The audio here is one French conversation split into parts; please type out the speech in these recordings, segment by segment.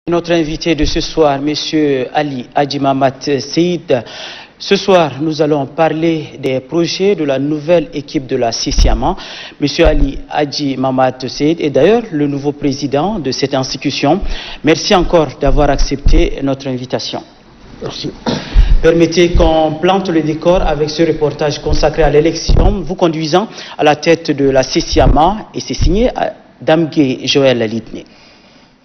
Notre invité de ce soir, M. Ali Hadji Mahamat Seyid. Ce soir, nous allons parler des projets de la nouvelle équipe de la CICIAMA. M. Ali Hadji Mahamat Seyid est d'ailleurs le nouveau président de cette institution. Merci encore d'avoir accepté notre invitation. Merci. Permettez qu'on plante le décor avec ce reportage consacré à l'élection, vous conduisant à la tête de la CICIAMA, et c'est signé Damgué Joël Lidné.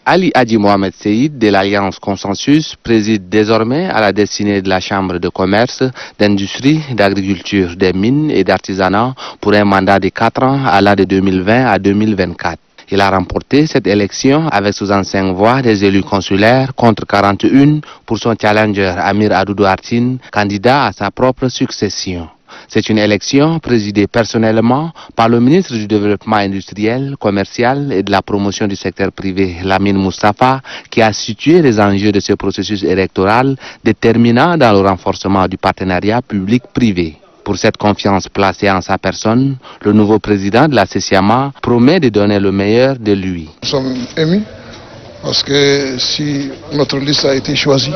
Ali Hadji Mahamat Seyid de l'Alliance Consensus préside désormais à la destinée de la Chambre de commerce, d'industrie, d'agriculture, des mines et d'artisanat pour un mandat de 4 ans allant de 2020 à 2024. Il a remporté cette élection avec 65 voix des élus consulaires contre 41 pour son challenger Amir Adoudou Artine, candidat à sa propre succession. C'est une élection présidée personnellement par le ministre du Développement industriel, commercial et de la promotion du secteur privé, Lamine Moustapha, qui a situé les enjeux de ce processus électoral déterminant dans le renforcement du partenariat public-privé. Pour cette confiance placée en sa personne, le nouveau président de la CICIAMA promet de donner le meilleur de lui. Nous sommes émus parce que si notre liste a été choisie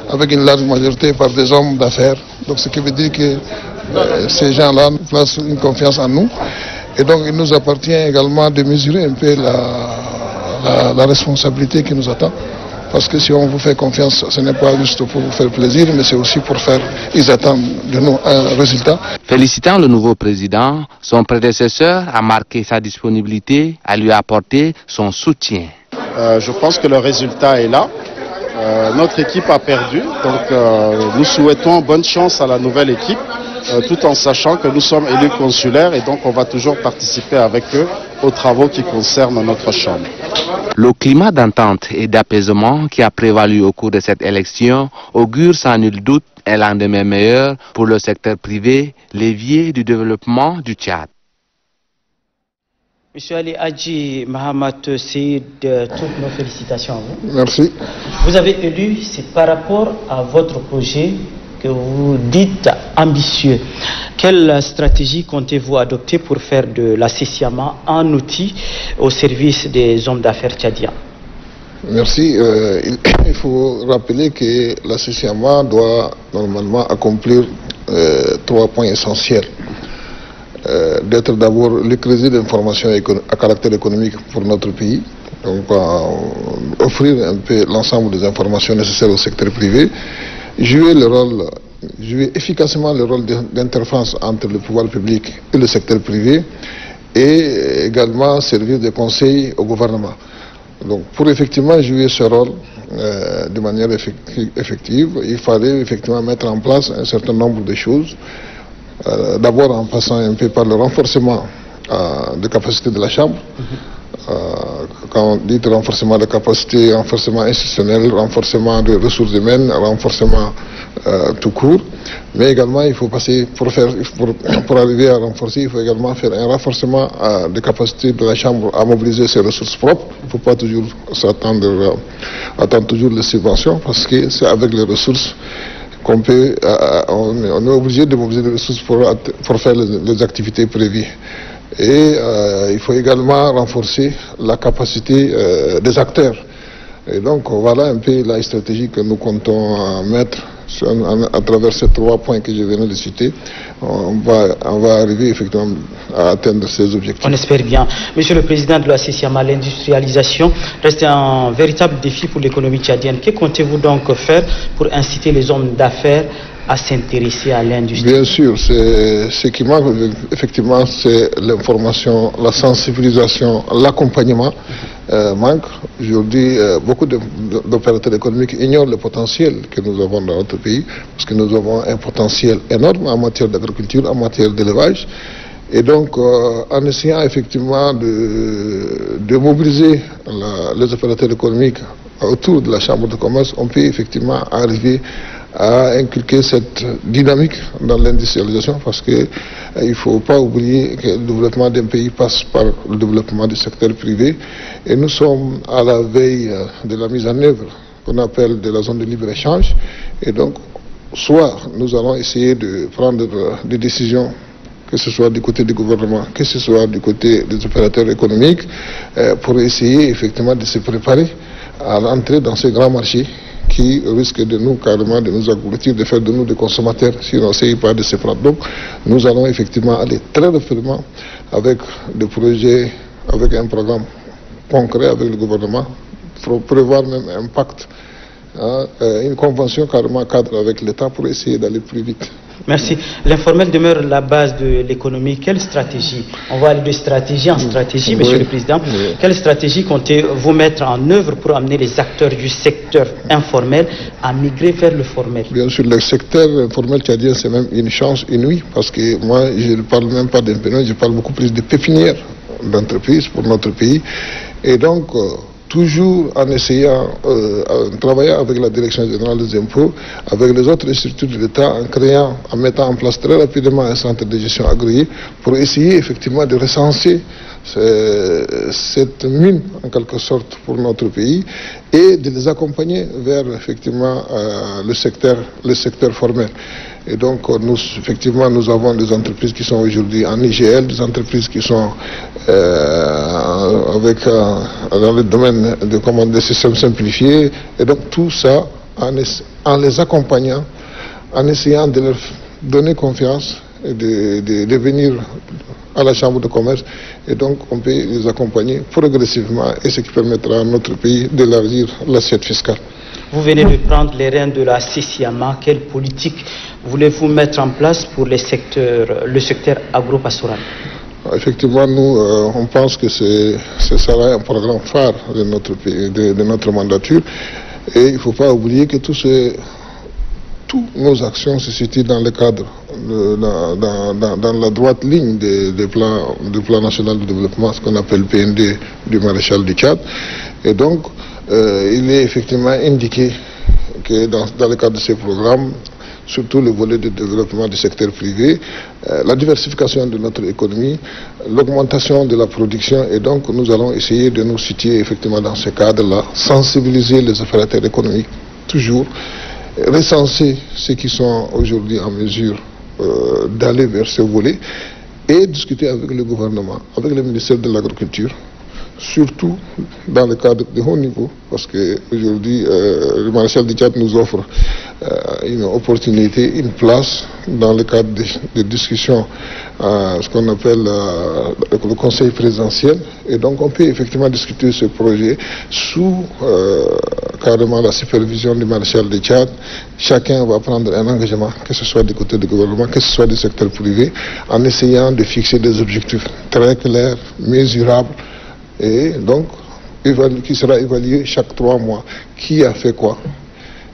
avec une large majorité par des hommes d'affaires, donc ce qui veut dire que ces gens-là placent une confiance en nous, et donc il nous appartient également de mesurer un peu la responsabilité qui nous attend. Parce que si on vous fait confiance, ce n'est pas juste pour vous faire plaisir, mais c'est aussi pour faire, ils attendent de nous un résultat. Félicitant le nouveau président, son prédécesseur a marqué sa disponibilité à lui apporter son soutien. Je pense que le résultat est là. Notre équipe a perdu, donc nous souhaitons bonne chance à la nouvelle équipe, tout en sachant que nous sommes élus consulaires et donc on va toujours participer avec eux aux travaux qui concernent notre chambre. Le climat d'entente et d'apaisement qui a prévalu au cours de cette élection augure sans nul doute un lendemain meilleur pour le secteur privé, l'évier du développement du Tchad. Monsieur Ali Hadji Mahamat Seyid, toutes nos félicitations à vous. Merci. Vous avez élu, c'est par rapport à votre projet que vous dites ambitieux. Quelle stratégie comptez-vous adopter pour faire de la CICIAMA un outil au service des hommes d'affaires tchadiens? Merci. Il faut rappeler que la CICIAMA doit normalement accomplir 3 points essentiels. D'être d'abord le crédit d'information à caractère économique pour notre pays, donc offrir un peu l'ensemble des informations nécessaires au secteur privé, jouer efficacement le rôle d'interface entre le pouvoir public et le secteur privé, et également servir de conseil au gouvernement. Donc pour effectivement jouer ce rôle de manière effective, il fallait effectivement mettre en place un certain nombre de choses. D'abord en passant un peu par le renforcement des capacités de la Chambre. Quand on dit renforcement de capacité, renforcement institutionnel, renforcement de ressources humaines, renforcement tout court. Mais également, il faut passer, pour arriver à renforcer, il faut également faire un renforcement des capacités de la Chambre à mobiliser ses ressources propres. Il ne faut pas toujours attendre toujours les subventions, parce que c'est avec les ressources qu'on peut, on est obligé de mobiliser des ressources pour faire les activités prévues. Et il faut également renforcer la capacité des acteurs. Et donc voilà un peu la stratégie que nous comptons mettre à travers ces 3 points que je viens de citer. On va arriver effectivement à atteindre ces objectifs. On espère bien. Monsieur le Président de la CICIAMA, l'industrialisation reste un véritable défi pour l'économie tchadienne. Que comptez-vous donc faire pour inciter les hommes d'affaires à s'intéresser à l'industrie? Bien sûr, ce qui manque effectivement, c'est l'information, la sensibilisation, l'accompagnement manque. Aujourd'hui, beaucoup d'opérateurs économiques ignorent le potentiel que nous avons dans notre pays, parce que nous avons un potentiel énorme en matière d'agriculture, en matière d'élevage. Et donc, en essayant effectivement de mobiliser les opérateurs économiques autour de la Chambre de commerce, on peut effectivement arriver à inculquer cette dynamique dans l'industrialisation, parce qu'il ne faut pas oublier que le développement d'un pays passe par le développement du secteur privé, et nous sommes à la veille de la mise en œuvre qu'on appelle de la zone de libre-échange, et donc soit nous allons essayer de prendre des décisions, que ce soit du côté du gouvernement, que ce soit du côté des opérateurs économiques, pour essayer effectivement de se préparer à l'entrée dans ces grands marchés qui risquent de nous carrément de nous engloutir, de faire de nous des consommateurs si on n'essaye pas de se prendre. Donc nous allons effectivement aller très rapidement avec des projets, avec un programme concret avec le gouvernement, pour prévoir même un pacte, une convention carrément cadre avec l'État pour essayer d'aller plus vite. Merci. L'informel demeure la base de l'économie. Quelle stratégie? On va aller de stratégie en stratégie, Monsieur le Président. Oui. Quelle stratégie comptez-vous mettre en œuvre pour amener les acteurs du secteur informel à migrer vers le formel? Bien sûr, le secteur informel tchadien, c'est même une chance inouïe, parce que moi, je ne parle même pas d'impénage, je parle beaucoup plus de pépinières d'entreprises pour notre pays. Et donc, toujours en essayant, en travaillant avec la Direction générale des impôts, avec les autres structures de l'État, en mettant en place très rapidement un centre de gestion agréé pour essayer effectivement de recenser cette mine en quelque sorte pour notre pays et de les accompagner vers effectivement le secteur formel. Et donc effectivement nous avons des entreprises qui sont aujourd'hui en IGL, des entreprises qui sont dans le domaine des systèmes simplifiés, et donc tout ça en les accompagnant, en essayant de leur donner confiance et de venir à la Chambre de commerce, et donc on peut les accompagner progressivement, et ce qui permettra à notre pays d'élargir l'assiette fiscale. Vous venez de prendre les rênes de la CCIAMA. Quelle politique voulez-vous mettre en place pour le secteur agro-pastoral? Effectivement, nous, on pense que ce sera un programme phare de notre pays, de notre mandature, et il ne faut pas oublier que toutes nos actions se situent dans le cadre, dans la droite ligne du plan national de développement, ce qu'on appelle PND du maréchal du Tchad. Et donc, il est effectivement indiqué que dans le cadre de ces programmes, surtout le volet de développement du secteur privé, la diversification de notre économie, l'augmentation de la production, et donc nous allons essayer de nous situer effectivement dans ce cadre-là, sensibiliser les opérateurs économiques, toujours, recenser ceux qui sont aujourd'hui en mesure d'aller vers ce volet, et discuter avec le gouvernement, avec le ministère de l'Agriculture, surtout dans le cadre de haut niveau, parce qu'aujourd'hui, le maréchal du Tchad nous offre une opportunité, une place dans le cadre des discussions, ce qu'on appelle le conseil présidentiel, et donc on peut effectivement discuter ce projet sous carrément la supervision du maréchal du Tchad. Chacun va prendre un engagement, que ce soit du côté du gouvernement, que ce soit du secteur privé, en essayant de fixer des objectifs très clairs, mesurables, et donc qui sera évalué chaque 3 mois. Qui a fait quoi?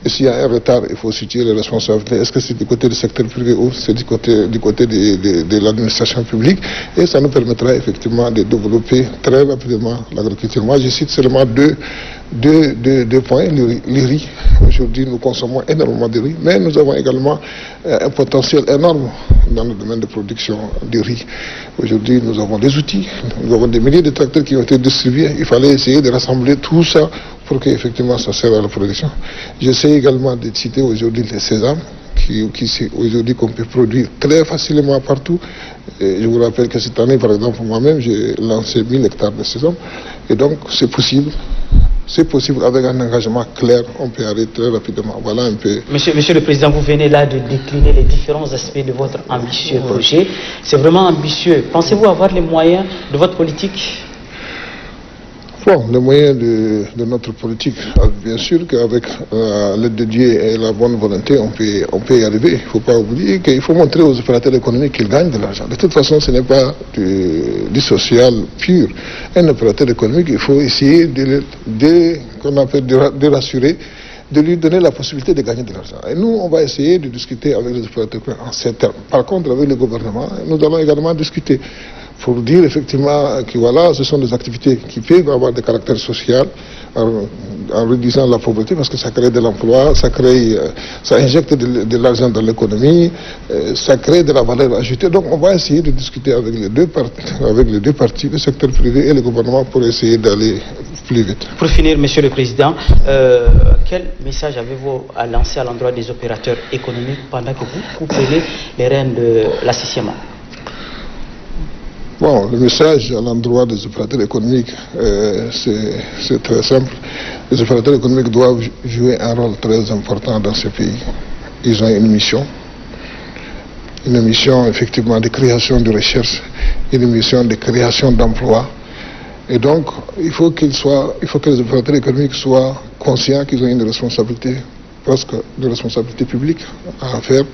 Et s'il y a un retard, il faut situer les responsabilités. Est-ce que c'est du côté du secteur privé ou c'est du côté de l'administration publique? Et ça nous permettra effectivement de développer très rapidement l'agriculture. Moi, je cite seulement deux points. Le riz. Aujourd'hui, nous consommons énormément de riz, mais nous avons également un potentiel énorme dans le domaine de production de riz. Aujourd'hui, nous avons des outils, nous avons des milliers de tracteurs qui ont été distribués. Il fallait essayer de rassembler tout ça pour qu'effectivement ça serve à la production. J'essaie également de citer aujourd'hui les sésames, aujourd'hui qu'on peut produire très facilement partout. Et je vous rappelle que cette année, par exemple, moi-même, j'ai lancé 1000 hectares de sésame. Et donc, c'est possible. C'est possible, avec un engagement clair, on peut arrêter très rapidement. Voilà un peu. Monsieur le Président, vous venez là de décliner les différents aspects de votre ambitieux projet. C'est vraiment ambitieux. Pensez-vous avoir les moyens de votre politique? Bon, les moyens de notre politique, bien sûr qu'avec l'aide de Dieu et la bonne volonté, on peut y arriver. Il ne faut pas oublier qu'il faut montrer aux opérateurs économiques qu'ils gagnent de l'argent. De toute façon, ce n'est pas du social pur. Un opérateur économique, il faut essayer de rassurer, de lui donner la possibilité de gagner de l'argent. Et nous, on va essayer de discuter avec les opérateurs en ces termes. Par contre, avec le gouvernement, nous allons également discuter pour dire effectivement que voilà, ce sont des activités qui peuvent avoir des caractères sociaux en réduisant la pauvreté, parce que ça crée de l'emploi, ça injecte de l'argent dans l'économie, ça crée de la valeur ajoutée. Donc on va essayer de discuter avec les deux parties, le secteur privé et le gouvernement, pour essayer d'aller plus vite. Pour finir, Monsieur le Président, quel message avez-vous à lancer à l'endroit des opérateurs économiques pendant que vous prenez les rênes de la CCIAMA? Bon, le message à l'endroit des opérateurs économiques, c'est très simple. Les opérateurs économiques doivent jouer un rôle très important dans ce pays. Ils ont une mission effectivement de création de recherche, une mission de création d'emplois. Et donc, il faut que les opérateurs économiques soient conscients qu'ils ont une responsabilité, presque de responsabilité publique à faire.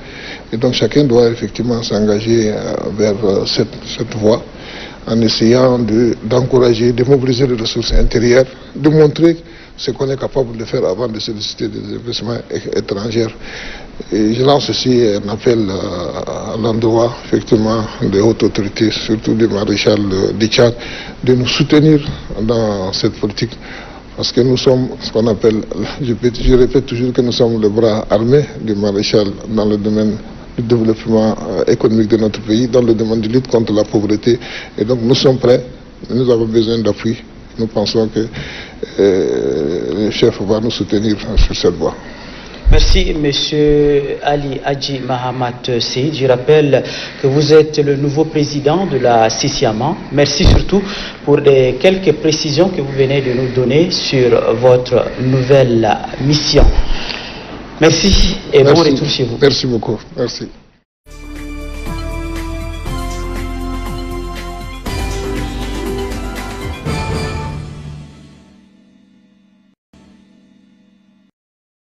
Et donc, chacun doit effectivement s'engager vers cette voie en essayant d'encourager, de mobiliser les ressources intérieures, de montrer ce qu'on est capable de faire avant de solliciter des investissements étrangers. Et je lance aussi un appel à l'endroit effectivement des hautes autorités, surtout du maréchal du Tchad, de nous soutenir dans cette politique. Parce que nous sommes ce qu'on appelle, je répète toujours que nous sommes le bras armé du maréchal dans le domaine du développement économique de notre pays, dans le domaine de lutte contre la pauvreté. Et donc nous sommes prêts, nous avons besoin d'appui. Nous pensons que le chef va nous soutenir sur cette voie. Merci, Monsieur Ali Hadji Mahamat Seyid. Je rappelle que vous êtes le nouveau président de la CICIAMA. Merci surtout pour les quelques précisions que vous venez de nous donner sur votre nouvelle mission. Merci et bon retour chez vous. Merci beaucoup. Merci.